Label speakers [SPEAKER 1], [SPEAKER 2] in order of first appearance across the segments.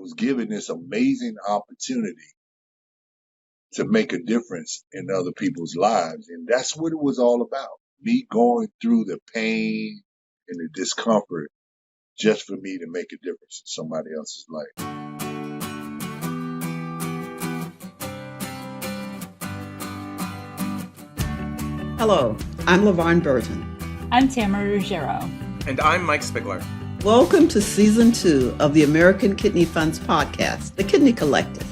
[SPEAKER 1] was given this amazing opportunity to make a difference in other people's lives. And that's what it was all about. Me going through the pain and the discomfort just for me to make a difference in somebody else's life.
[SPEAKER 2] Hello, I'm LaVarne Burton.
[SPEAKER 3] I'm Tamara Ruggiero.
[SPEAKER 4] And I'm Mike Spigler.
[SPEAKER 2] Welcome to Season 2 of the American Kidney Fund's podcast, The Kidney Collective,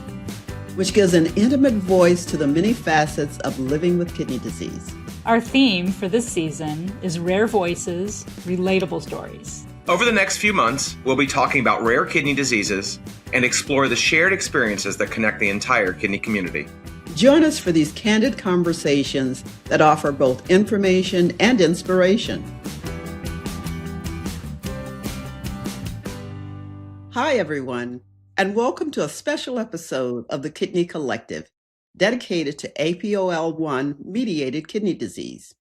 [SPEAKER 2] which gives an intimate voice to the many facets of living with kidney disease.
[SPEAKER 3] Our theme for this season is Rare Voices, Relatable Stories.
[SPEAKER 4] Over the next few months, we'll be talking about rare kidney diseases and explore the shared experiences that connect the entire kidney community.
[SPEAKER 2] Join us for these candid conversations that offer both information and inspiration. Hi, everyone, and welcome to a special episode of the Kidney Collective dedicated to APOL1-mediated kidney disease.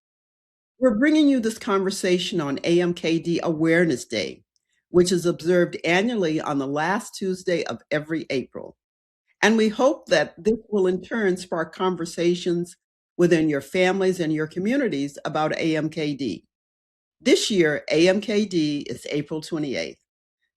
[SPEAKER 2] We're bringing you this conversation on AMKD Awareness Day, which is observed annually on the last Tuesday of every April. And we hope that this will in turn spark conversations within your families and your communities about AMKD. This year, AMKD is April 28th.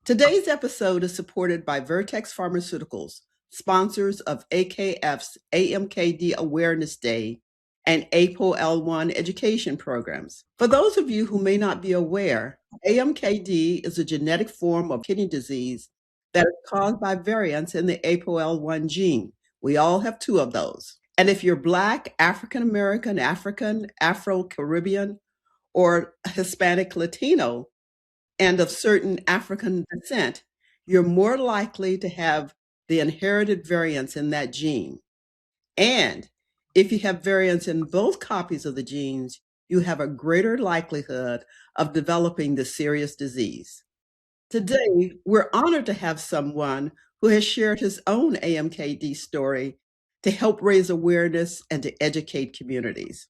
[SPEAKER 2] Today's episode is supported by Vertex Pharmaceuticals, sponsors of AKF's AMKD Awareness Day and APOL1 education programs. For those of you who may not be aware, AMKD is a genetic form of kidney disease that is caused by variants in the APOL1 gene. We all have two of those. And if you're Black, African American, Afro-Caribbean, or Hispanic Latino, and of certain African descent, you're more likely to have the inherited variants in that gene. And if you have variants in both copies of the genes, you have a greater likelihood of developing the serious disease. Today, we're honored to have someone who has shared his own AMKD story to help raise awareness and to educate communities.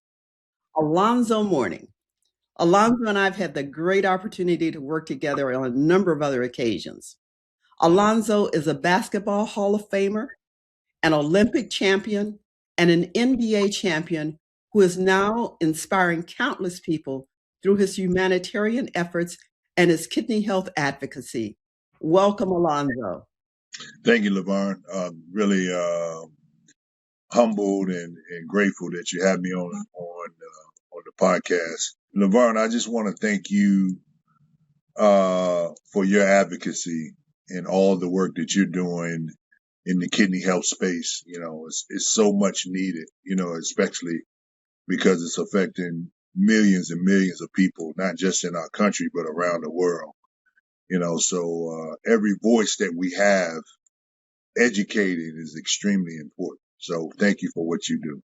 [SPEAKER 2] Alonzo Mourning. Alonzo and I have had the great opportunity to work together on a number of other occasions. Alonzo is a basketball Hall of Famer, an Olympic champion, and an NBA champion who is now inspiring countless people through his humanitarian efforts and his kidney health advocacy. Welcome, Alonzo.
[SPEAKER 1] Thank you, LaVarne. Really humbled and grateful that you have me on the podcast. LaVarne, I just want to thank you for your advocacy and all the work that you're doing in the kidney health space. You know, it's so much needed, you know, especially because it's affecting millions and millions of people, not just in our country, but around the world. You know, so every voice that we have educated is extremely important. So thank you for what you do.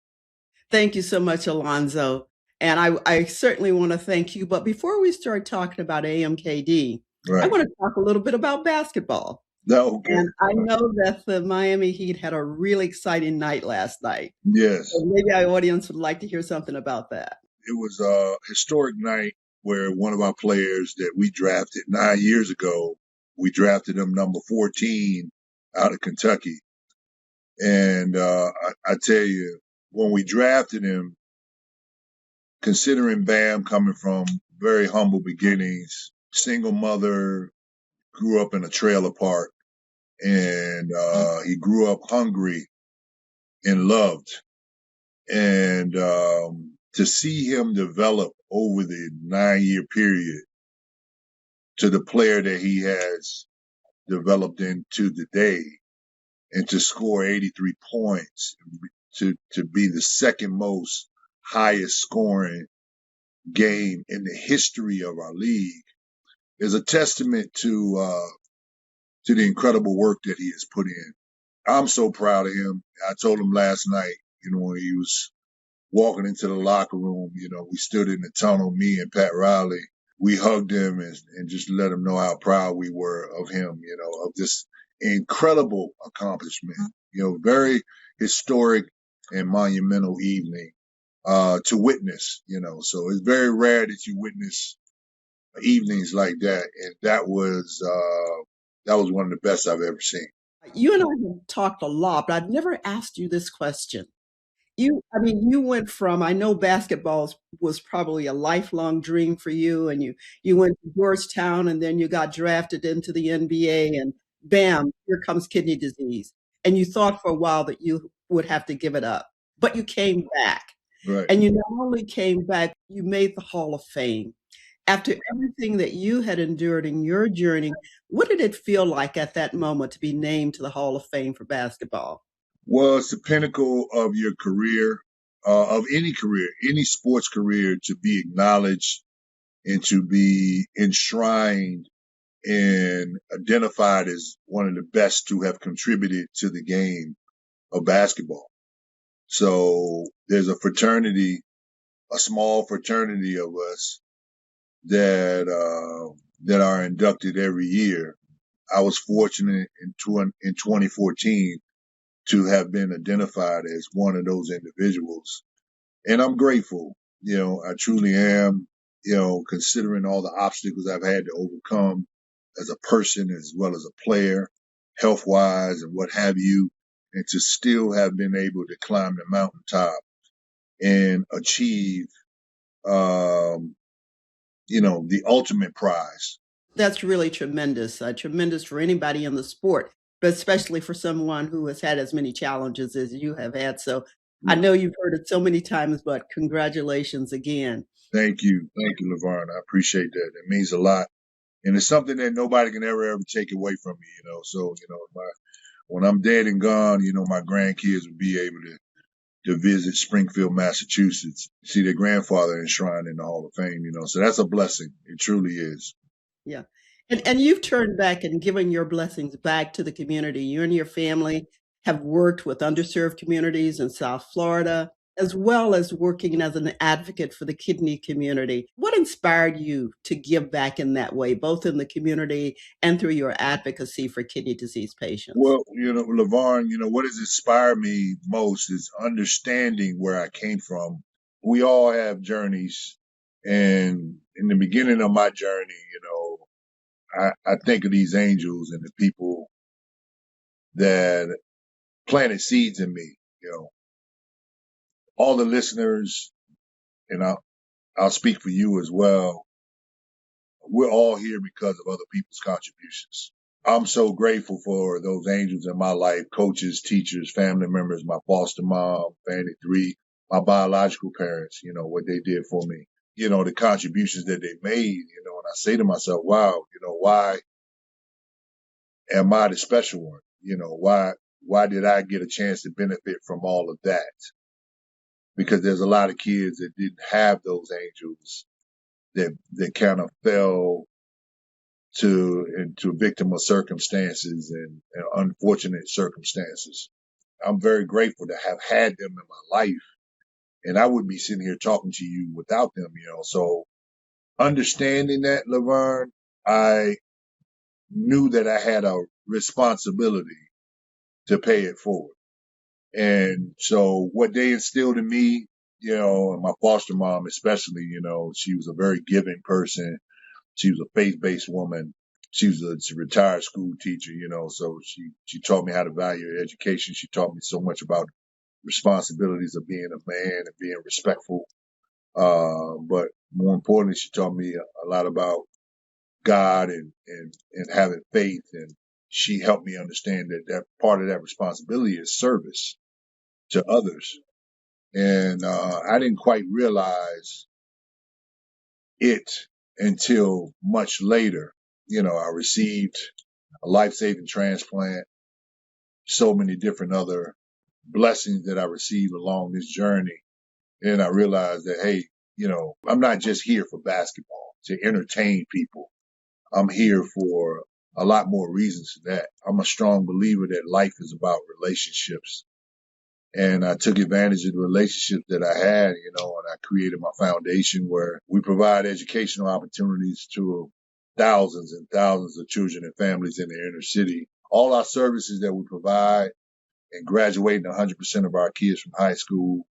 [SPEAKER 2] Thank you so much, Alonzo. And I certainly want to thank you. But before we start talking about AMKD,
[SPEAKER 1] Right.
[SPEAKER 2] I want to talk a little bit about basketball.
[SPEAKER 1] No, okay.
[SPEAKER 2] And I know that the Miami Heat had a really exciting night last night.
[SPEAKER 1] Yes.
[SPEAKER 2] So maybe our audience would like to hear something about that.
[SPEAKER 1] It was a historic night where one of our players that we drafted 9 years ago, we drafted him number 14 out of Kentucky. And I tell you, when we drafted him, considering Bam coming from very humble beginnings, single mother, grew up in a trailer park, and he grew up hungry and loved. And to see him develop over the 9-year period to the player that he has developed into today, and to score 83 points, to be the second most highest scoring game in the history of our league, is a testament to the incredible work that he has put in. I'm so proud of him. I told him last night, you know, when he was walking into the locker room, you know, we stood in the tunnel, me and Pat Riley. We hugged him and just let him know how proud we were of him, you know, of this incredible accomplishment. You know, very historic and monumental evening to witness, you know. So it's very rare that you witness evenings like that. And that was one of the best I've ever seen.
[SPEAKER 2] You and I have talked a lot, but I've never asked you this question. You went from, I know basketball was probably a lifelong dream for you, and you went to Georgetown, and then you got drafted into the NBA, and bam, here comes kidney disease. And you thought for a while that you would have to give it up, but you came back.
[SPEAKER 1] Right.
[SPEAKER 2] And you not only came back, you made the Hall of Fame. After everything that you had endured in your journey, what did it feel like at that moment to be named to the Hall of Fame for basketball?
[SPEAKER 1] Well, it's the pinnacle of your career, of any career, any sports career, to be acknowledged and to be enshrined and identified as one of the best to have contributed to the game of basketball. So there's a fraternity, a small fraternity of us that are inducted every year. I was fortunate in 2014 to have been identified as one of those individuals. And I'm grateful. I truly am, considering all the obstacles I've had to overcome as a person as well as a player, health wise and what have you, and to still have been able to climb the mountaintop and achieve, the ultimate prize.
[SPEAKER 2] That's really tremendous, tremendous for anybody in the sport, but especially for someone who has had as many challenges as you have had. So I know you've heard it so many times, but congratulations again.
[SPEAKER 1] Thank you. Thank you, LaVarne. I appreciate that. It means a lot. And it's something that nobody can ever take away from me, So, when I'm dead and gone, my grandkids will be able to visit Springfield, Massachusetts, see their grandfather enshrined in the Hall of Fame, So that's a blessing. It truly is.
[SPEAKER 2] Yeah. And you've turned back and given your blessings back to the community. You and your family have worked with underserved communities in South Florida, as well as working as an advocate for the kidney community. What inspired you to give back in that way, both in the community and through your advocacy for kidney disease patients?
[SPEAKER 1] Well, LaVarne, what has inspired me most is understanding where I came from. We all have journeys. And in the beginning of my journey, I think of these angels and the people that planted seeds in me, all the listeners, and I'll speak for you as well. We're all here because of other people's contributions. I'm so grateful for those angels in my life, coaches, teachers, family members, my foster mom, Fanny 3, my biological parents, what they did for me, the contributions that they made, and I say to myself, wow, why am I the special one? Why did I get a chance to benefit from all of that? Because there's a lot of kids that didn't have those angels that kind of fell into a victim of circumstances and unfortunate circumstances. I'm very grateful to have had them in my life, and I wouldn't be sitting here talking to you without them, So understanding that, LaVarne, I knew that I had a responsibility to pay it forward. And so what they instilled in me, and my foster mom especially, she was a very giving person. She was a faith-based woman. She was a retired school teacher, so she taught me how to value education. She taught me so much about responsibilities of being a man and being respectful. But more importantly, she taught me a lot about God and having faith. And she helped me understand that part of that responsibility is service to others. And I didn't quite realize it until much later. I received a life-saving transplant, so many different other blessings that I received along this journey. And I realized that, hey, I'm not just here for basketball, to entertain people. I'm here for a lot more reasons than that. I'm a strong believer that life is about relationships. And I took advantage of the relationships that I had, and I created my foundation where we provide educational opportunities to thousands and thousands of children and families in the inner city. All our services that we provide and graduating 100% of our kids from high school,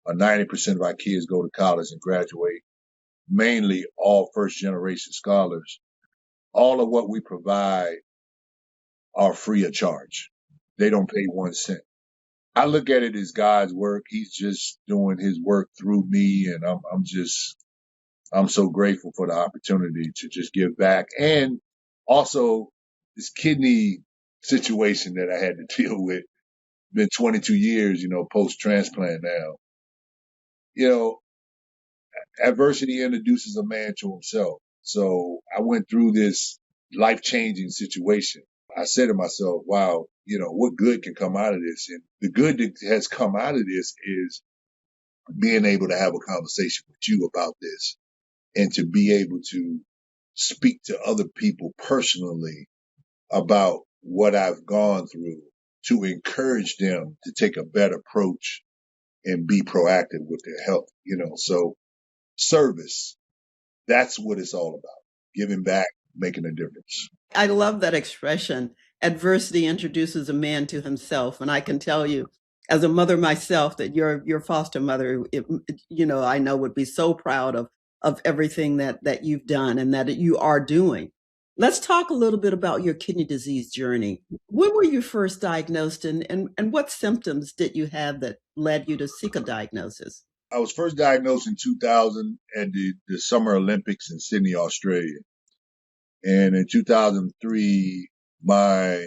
[SPEAKER 1] 90% of our kids go to college and graduate, mainly all first generation scholars. All of what we provide are free of charge. They don't pay 1 cent. I look at it as God's work. He's just doing his work through me. And I'm so grateful for the opportunity to just give back. And also this kidney situation that I had to deal with. Been 22 years, post transplant now. Adversity introduces a man to himself. So I went through this life-changing situation. I said to myself, wow, what good can come out of this? And the good that has come out of this is being able to have a conversation with you about this and to be able to speak to other people personally about what I've gone through to encourage them to take a better approach and be proactive with their health, so service. That's what it's all about. Giving back, making a difference.
[SPEAKER 2] I love that expression. Adversity introduces a man to himself. And I can tell you, as a mother myself, that your foster mother, I know would be so proud of everything that you've done and that you are doing. Let's talk a little bit about your kidney disease journey. When were you first diagnosed and what symptoms did you have that led you to seek a diagnosis?
[SPEAKER 1] I was first diagnosed in 2000 at the Summer Olympics in Sydney, Australia. And in 2003, my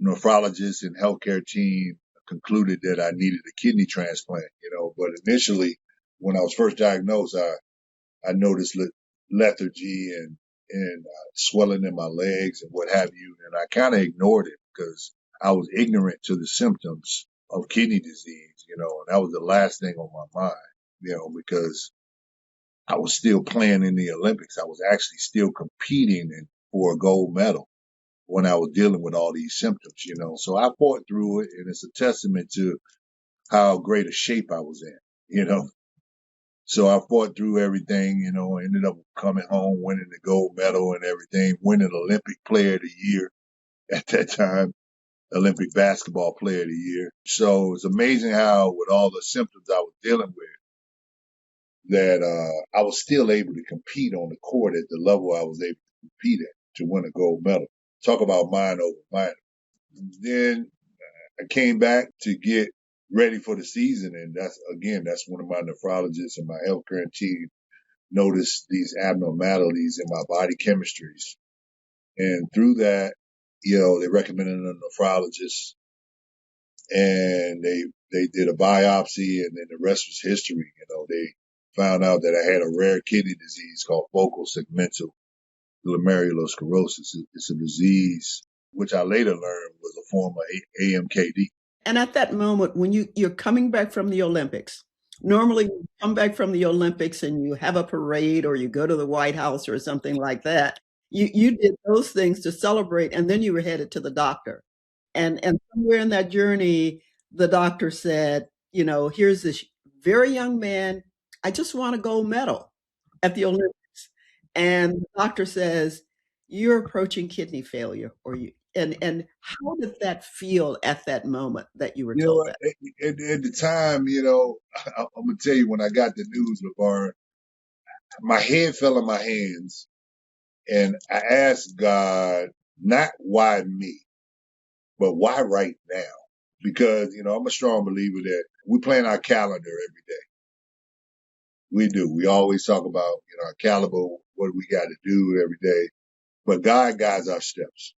[SPEAKER 1] nephrologist and healthcare team concluded that I needed a kidney transplant, but initially when I was first diagnosed, I noticed lethargy and swelling in my legs and what have you. And I kind of ignored it because I was ignorant to the symptoms of kidney disease, and that was the last thing on my mind, because I was still playing in the Olympics. I was actually still competing for a gold medal when I was dealing with all these symptoms, So I fought through it, and it's a testament to how great a shape I was in. So I fought through everything, ended up coming home, winning the gold medal and everything, winning Olympic Player of the Year at that time, Olympic Basketball Player of the Year. So it's amazing how with all the symptoms I was dealing with, that I was still able to compete on the court at the level I was able to compete at to win a gold medal. Talk about mind over matter. Then I came back to get ready for the season, and that's one of my nephrologists and my healthcare team noticed these abnormalities in my body chemistries. And through that, they recommended a nephrologist, and they did a biopsy, and then the rest was history. They found out that I had a rare kidney disease called focal segmental glomerulosclerosis. It's a disease which I later learned was a form of AMKD.
[SPEAKER 2] And at that moment, when you're coming back from the Olympics, normally you come back from the Olympics and you have a parade or you go to the White House or something like that. You did those things to celebrate, and then you were headed to the doctor. And somewhere in that journey, the doctor said, here's this very young man. I just want a gold medal at the Olympics. And the doctor says, you're approaching kidney failure, and how did that feel at that moment that you were told that?
[SPEAKER 1] At the time, I'm gonna tell you, when I got the news, LaVarne, my head fell in my hands, and I asked God, not why me, but why right now? Because I'm a strong believer that we plan our calendar every day. We do. We always talk about our caliber, what we got to do every day, but God guides our steps.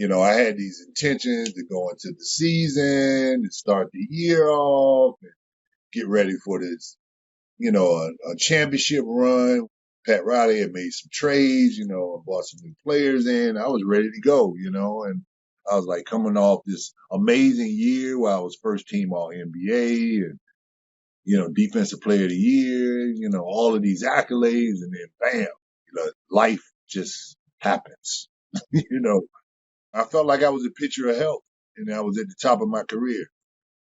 [SPEAKER 1] I had these intentions to go into the season and start the year off and get ready for this, a championship run. Pat Riley had made some trades, and brought some new players in. I was ready to go, and I was like coming off this amazing year where I was first team all NBA and, defensive player of the year, all of these accolades, and then bam, life just happens, I felt like I was a picture of health, and I was at the top of my career.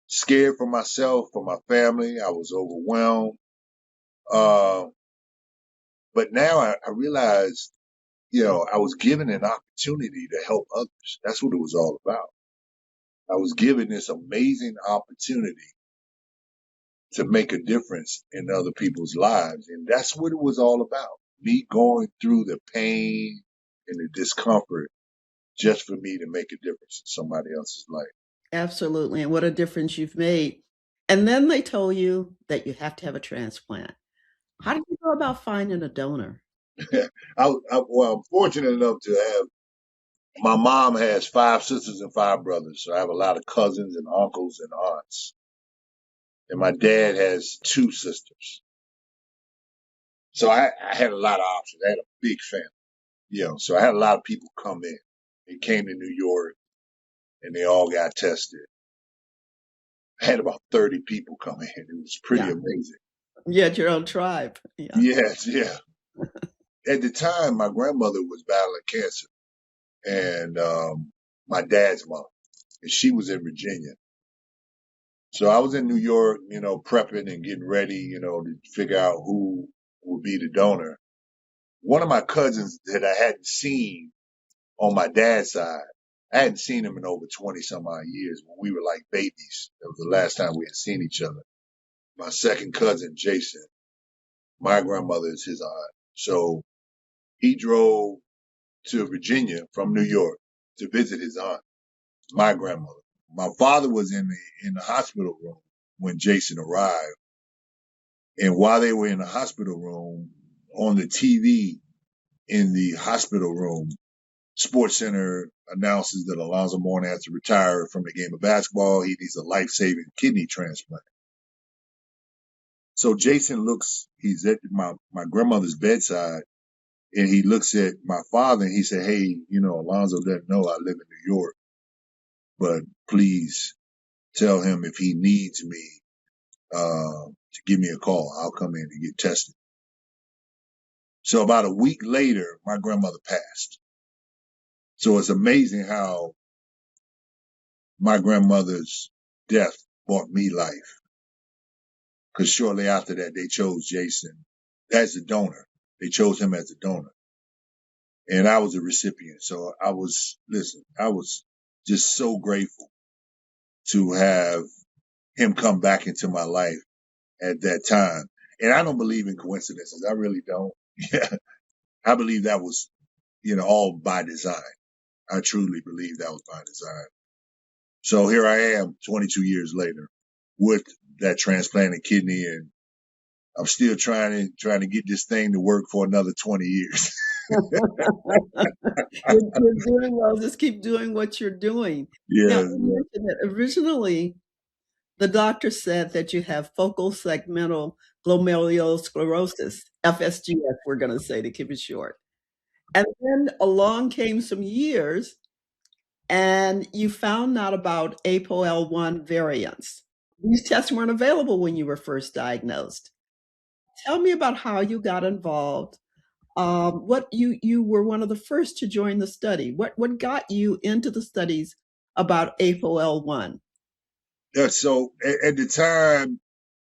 [SPEAKER 1] Scared for myself, for my family. I was overwhelmed. But now I realized, I was given an opportunity to help others. That's what it was all about. I was given this amazing opportunity to make a difference in other people's lives. And that's what it was all about. Me going through the pain and the discomfort just for me to make a difference in somebody else's life.
[SPEAKER 2] Absolutely. And what a difference you've made. And then they told you that you have to have a transplant. How did you go about finding a donor?
[SPEAKER 1] I'm fortunate enough to have, my mom has 5 sisters and 5 brothers. So I have a lot of cousins and uncles and aunts. And my dad has 2 sisters. So I had a lot of options. I had a big family, so I had a lot of people come in. They came to New York and they all got tested. I had about 30 people come in. It was pretty amazing.
[SPEAKER 2] You had your own tribe. Yeah.
[SPEAKER 1] Yes, yeah. At the time, my grandmother was battling cancer, and my dad's mom, and she was in Virginia. So I was in New York, prepping and getting ready, to figure out who would be the donor. One of my cousins that I hadn't seen on my dad's side, I hadn't seen him in over 20 some odd years when we were like babies. That was the last time we had seen each other. My second cousin, Jason, my grandmother is his aunt. So he drove to Virginia from New York to visit his aunt, my grandmother. My father was in the hospital room when Jason arrived. And while they were in the hospital room, on the TV in the hospital room, Sports Center announces that Alonzo Mourning has to retire from the game of basketball. He needs a life-saving kidney transplant. So Jason he's at my grandmother's bedside, and he looks at my father and he said, "Hey, Alonzo doesn't know I live in New York, but please tell him if he needs me to give me a call. I'll come in and get tested." So about a week later, my grandmother passed. So it's amazing how my grandmother's death brought me life. Because shortly after that, they chose Jason as a donor. They chose him as a donor. And I was a recipient. So I was just so grateful to have him come back into my life at that time. And I don't believe in coincidences. I really don't. I believe that was, all by design. I truly believe that was by design. So here I am 22 years later with that transplanted kidney, and I'm still trying to get this thing to work for another 20 years.
[SPEAKER 2] You're doing well. Just keep doing what you're doing. Now, you mentioned that originally the doctor said that you have focal segmental glomerulosclerosis, FSGS, we're going to say to keep it short. And then along came some years, and you found out about APOL1 variants. These tests weren't available when you were first diagnosed. Tell me about how you got involved. What you were one of the first to join the study. What got you into the studies about APOL1?
[SPEAKER 1] Yeah, so at the time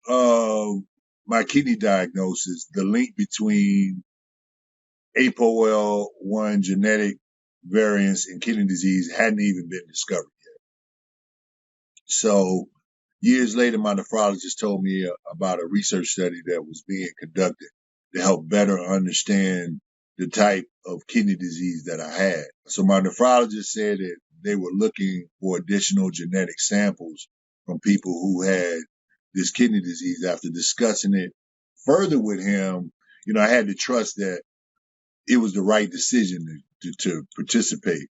[SPEAKER 1] of my kidney diagnosis, the link between APOL1 genetic variants in kidney disease hadn't even been discovered yet. So years later, my nephrologist told me about a research study that was being conducted to help better understand the type of kidney disease that I had. So my nephrologist said that they were looking for additional genetic samples from people who had this kidney disease. After discussing it further with him, I had to trust that it was the right decision to participate,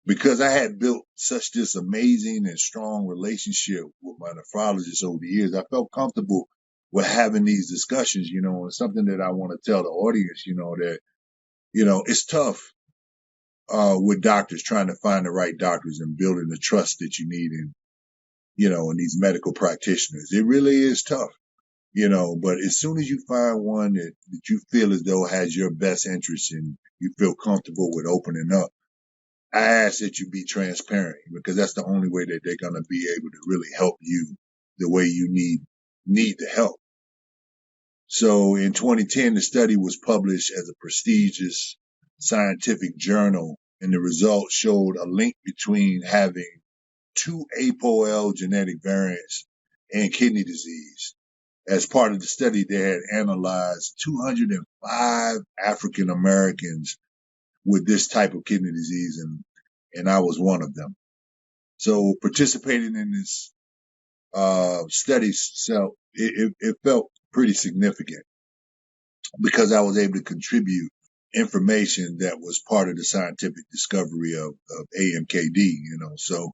[SPEAKER 1] because I had built such this amazing and strong relationship with my nephrologist over the years. I felt comfortable with having these discussions, and something that I want to tell the audience, that, it's tough with doctors, trying to find the right doctors and building the trust that you need in, in these medical practitioners. It really is tough, but as soon as you find one that you feel as though has your best interest and you feel comfortable with opening up, I ask that you be transparent, because that's the only way that they're going to be able to really help you the way you need the help. So in 2010, the study was published as a prestigious scientific journal, and the results showed a link between having 2 APOL genetic variants and kidney disease. As part of the study, they had analyzed 205 African Americans with this type of kidney disease, and I was one of them. So participating in this study, so it felt pretty significant because I was able to contribute information that was part of the scientific discovery of AMKD, so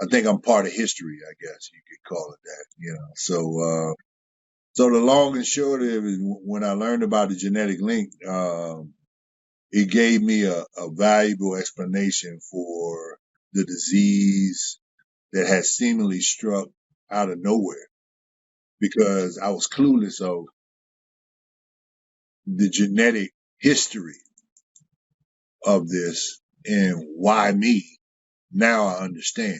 [SPEAKER 1] I think I'm part of history, I guess you could call it that, so the long and short of it is when I learned about the genetic link, it gave me a valuable explanation for the disease that had seemingly struck out of nowhere because I was clueless of the genetic history of this and why me. Now I understand,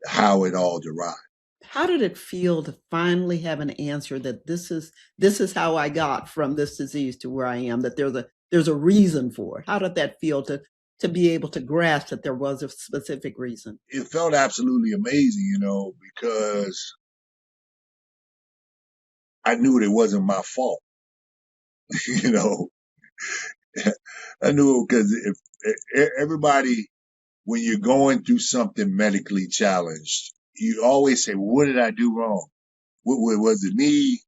[SPEAKER 1] how it all derived.
[SPEAKER 2] How did it feel to finally have an answer that this is how I got from this disease to where I am, that there's a reason for it? How did that feel to be able to grasp that there was a specific reason?
[SPEAKER 1] It felt absolutely amazing, because I knew it wasn't my fault. I knew because if everybody, when you're going through something medically challenged, you always say, well, what did I do wrong? What was it me?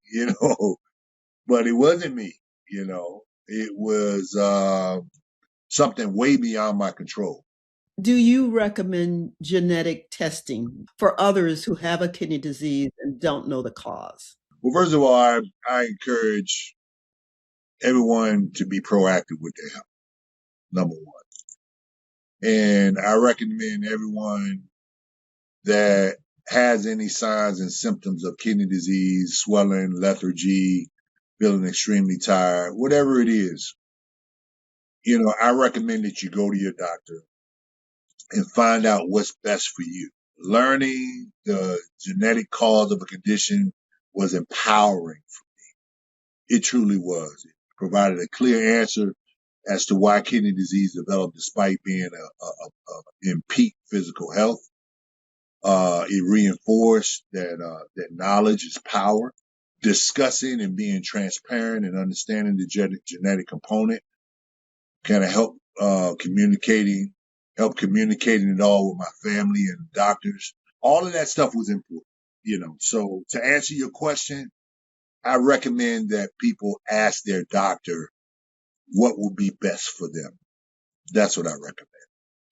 [SPEAKER 1] But it wasn't me, it was something way beyond my control.
[SPEAKER 2] Do you recommend genetic testing for others who have a kidney disease and don't know the cause?
[SPEAKER 1] Well, first of all, I encourage everyone to be proactive with their health, number one. And I recommend everyone that has any signs and symptoms of kidney disease, swelling, lethargy, feeling extremely tired, whatever it is, I recommend that you go to your doctor and find out what's best for you. Learning the genetic cause of a condition was empowering for me. It truly was. It provided a clear answer as to why kidney disease developed despite being in peak physical health. It reinforced that knowledge is power. Discussing and being transparent and understanding the genetic component kind of help communicating it all with my family and doctors. All of that stuff was important, So to answer your question, I recommend that people ask their doctor what would be best for them. That's what I recommend.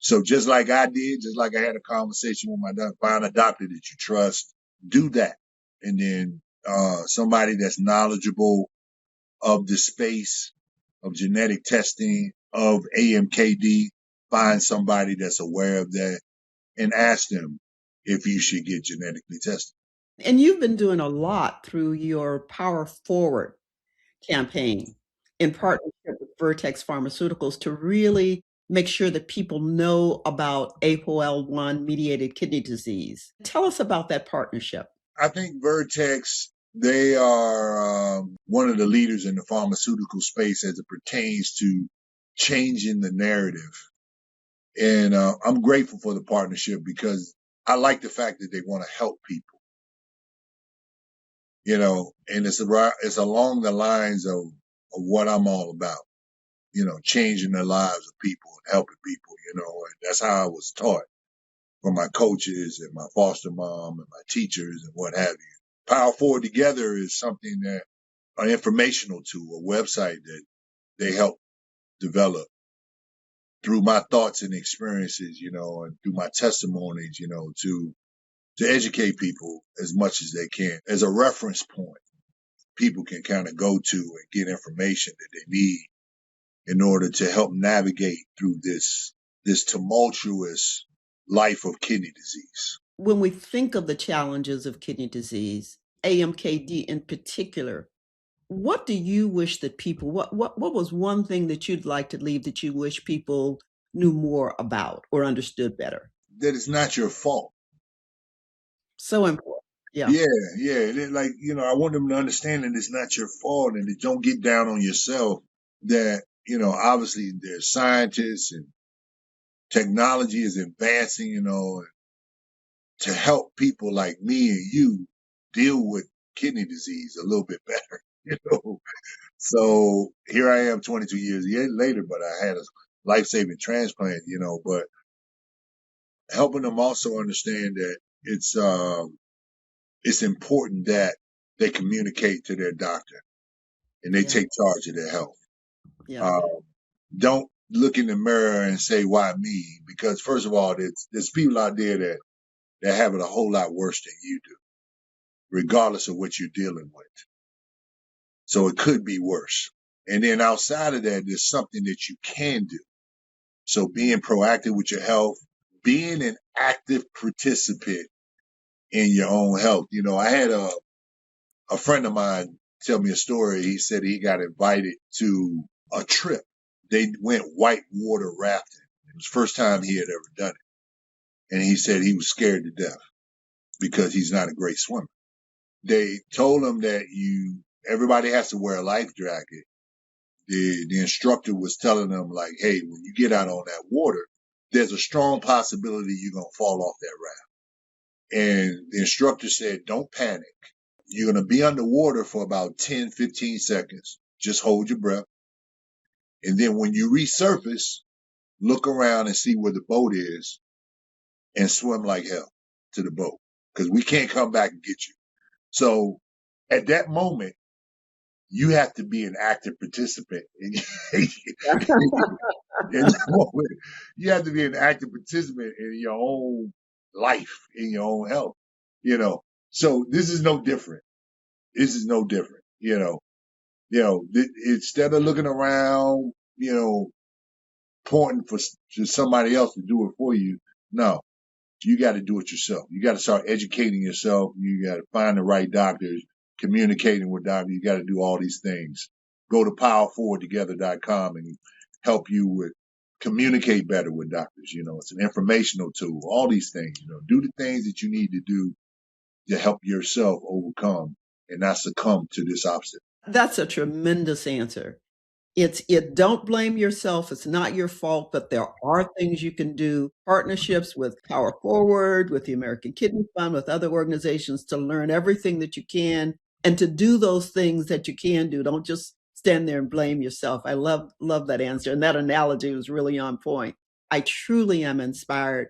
[SPEAKER 1] So just like I did, just like I had a conversation with my doctor, find a doctor that you trust, do that. And then somebody that's knowledgeable of the space of genetic testing, of AMKD, find somebody that's aware of that and ask them if you should get genetically tested.
[SPEAKER 2] And you've been doing a lot through your Power Forward campaign in partnership with Vertex Pharmaceuticals to really make sure that people know about APOL1 mediated kidney disease. Tell us about that partnership.
[SPEAKER 1] I think Vertex, they are one of the leaders in the pharmaceutical space as it pertains to changing the narrative. And I'm grateful for the partnership because I like the fact that they want to help people. And it's along the lines of what I'm all about, changing the lives of people and helping people, and that's how I was taught from my coaches and my foster mom and my teachers and what have you. Power Forward Together is something that an informational tool, a website that they help develop through my thoughts and experiences, and through my testimonies, to educate people as much as they can as a reference point. People can kind of go to and get information that they need in order to help navigate through this tumultuous life of kidney disease.
[SPEAKER 2] When we think of the challenges of kidney disease, AMKD in particular, what do you wish that people, what was one thing that you'd like to leave that you wish people knew more about or understood better?
[SPEAKER 1] That it's not your fault.
[SPEAKER 2] So important. Yeah.
[SPEAKER 1] Yeah. I want them to understand that it's not your fault and that don't get down on yourself. That, obviously there's scientists and technology is advancing, to help people like me and you deal with kidney disease a little bit better, So here I am 22 years later, but I had a life-saving transplant, but helping them also understand that it's important that they communicate to their doctor and they take charge of their health.
[SPEAKER 2] Yeah.
[SPEAKER 1] Don't look in the mirror and say, why me? Because first of all, there's people out there that have it a whole lot worse than you do, regardless of what you're dealing with. So it could be worse. And then outside of that, there's something that you can do. So being proactive with your health, being an active participant in your own health. I had a friend of mine tell me a story. He said he got invited to a trip. They went white water rafting. It was the first time he had ever done it. And he said he was scared to death because he's not a great swimmer. They told him that everybody has to wear a life jacket. The instructor was telling them, like, hey, when you get out on that water, there's a strong possibility you're going to fall off that raft. And the instructor said, don't panic. You're going to be underwater for about 10, 15 seconds. Just hold your breath. And then when you resurface, look around and see where the boat is and swim like hell to the boat, because we can't come back and get you. So at that moment, you have to be an active participant. In that moment, you have to be an active participant in your own life, in your own health, So this is no different. This is no different, instead of looking around, pointing to somebody else to do it for you. No, you got to do it yourself. You got to start educating yourself. You got to find the right doctors, communicating with doctors. You got to do all these things. Go to powerforwardtogether.com and help you with communicate better with doctors. It's an informational tool, all these things, do the things that you need to do to help yourself overcome and not succumb to this obstacle.
[SPEAKER 2] That's a tremendous answer. Don't blame yourself. It's not your fault, but there are things you can do. Partnerships with Power Forward, with the American Kidney Fund, with other organizations to learn everything that you can and to do those things that you can do. Don't just stand there and blame yourself. I love that answer. And that analogy was really on point. I truly am inspired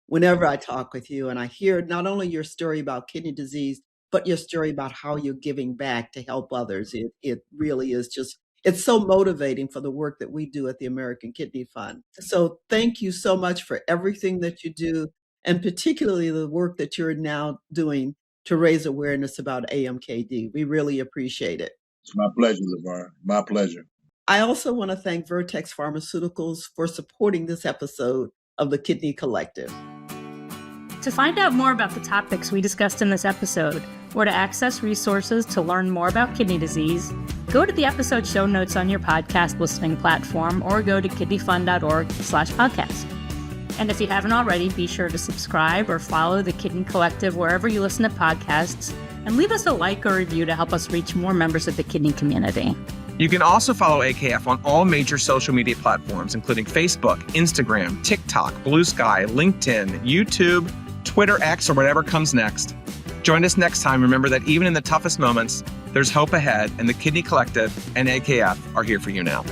[SPEAKER 2] whenever I talk with you and I hear not only your story about kidney disease, but your story about how you're giving back to help others. It really is it's so motivating for the work that we do at the American Kidney Fund. So thank you so much for everything that you do, and particularly the work that you're now doing to raise awareness about AMKD. We really appreciate it.
[SPEAKER 1] It's my pleasure, LaVarne. My pleasure.
[SPEAKER 2] I also want to thank Vertex Pharmaceuticals for supporting this episode of the Kidney Collective.
[SPEAKER 3] To find out more about the topics we discussed in this episode, or to access resources to learn more about kidney disease, go to the episode show notes on your podcast listening platform or go to kidneyfund.org/podcast. And if you haven't already, be sure to subscribe or follow the Kidney Collective wherever you listen to podcasts, and leave us a like or review to help us reach more members of the kidney community.
[SPEAKER 4] You can also follow AKF on all major social media platforms, including Facebook, Instagram, TikTok, Blue Sky, LinkedIn, YouTube, Twitter, X, or whatever comes next. Join us next time. Remember that even in the toughest moments, there's hope ahead, and the Kidney Collective and AKF are here for you now.